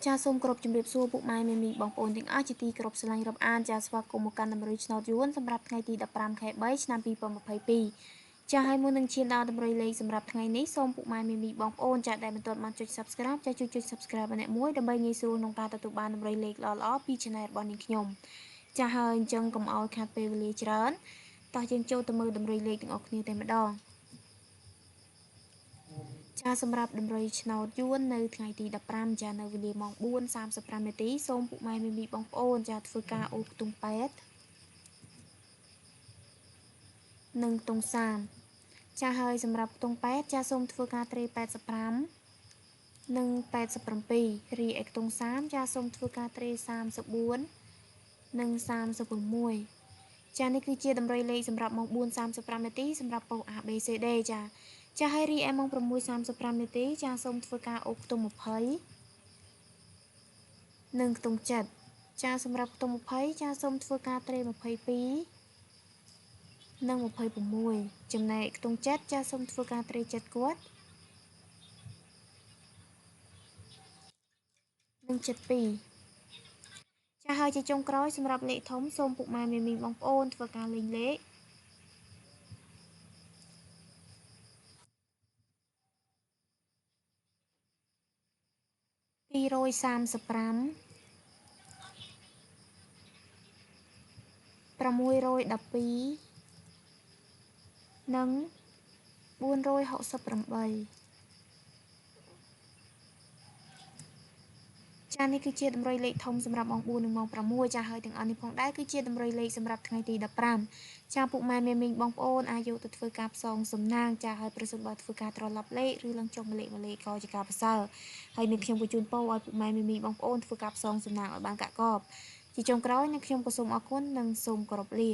ចាសូមគោរពជំរាបសួរពុកម៉ែមេមីបងប្អូនទាំងអស់ជាទីគោរពស្រឡាញ់រាប់អានចាស្វាគមន៍មកកាន់តម្រុយឆ្នោតយួនសម្រាប់ថ្ងៃទី15ខែ3ឆ្នាំ2022ចាហើយមុននឹងឈានដល់តម្រុយលេខសម្រាប់ថ្ងៃនេះសូមពុកម៉ែមេមីបងប្អូនចាដែលមិនទាន់បានចុច Subscribe ចាជួយចុច Subscribe ម្នាក់មួយដើម្បីងាយស្រួលក្នុងការទទួលបានតម្រុយលេខល្អៗពី Channel របស់នាងខ្ញុំចាហើយអញ្ចឹងកុំឲ្យខាតពេលវេលាច្រើនតោះយើងចូលទៅមើលតម្រុយលេខទាំងអស់គ្នាតែម្ដងចាសម្រាប់តម្រុយឆ្នោតយួននៅថ្ងៃទី15ចានៅវេលាម៉ោង 4:35 នាទីសូមពុកម៉ែមីមីបងប្អូនចាធ្វើការអូសខ្ទង់8និងខ្ទង់30ចាហើយសម្រាប់ខ្ទង់8ចាសូមធ្វើការត្រេ85និង87រីឯខ្ទង់30ចាសូមធ្វើការត្រេ34និង36ចានេះគឺជាតម្រុយលេខសម្រាប់ម៉ោង 4:35 នាទីសម្រាប់ប៉ុស្តិ៍ ABCD ចាហើយរីឯម៉ោង 6:35 នាទីចាសូមធ្វើការអូសខ្ទង់20និងខ្ទង់7ចាសម្រាប់ខ្ទង់20ចាសូមធ្វើការត្រេ22និង26ចំណែកខ្ទង់7ចាសូមធ្វើការត្រេ7គាត់និង72ចាហើយជាចុងក្រោយសម្រាប់លេខធំសូមពុកម៉ែមេមីបងប្អូនធ្វើការលេងលេខ235 612និង468ចានេះគឺជាតម្រុយលេខធំសម្រាប់ម៉ោង 4 និងម៉ោង 6ចាហើយទាំងអស់នេះផងដែរគឺជាតម្រុយលេខសម្រាប់ថ្ងៃទី15ចាពុកម៉ែមេមីងបងប្អូនអាចយកទៅធ្វើការផ្សងសំណាងចាហើយប្រសិនបើធ្វើការត្រឡប់លេខឬឡើងចុះមួយលេខក៏ជាការប្រសើរហើយនេះខ្ញុំក៏ជូនពរឲ្យពុកម៉ែមេមីងបងប្អូនធ្វើការផ្សងសំណាងឲ្យបានកាក់កបជាចុងក្រោយនេះខ្ញុំក៏សូមអរគុណនិងសូមគោរពលា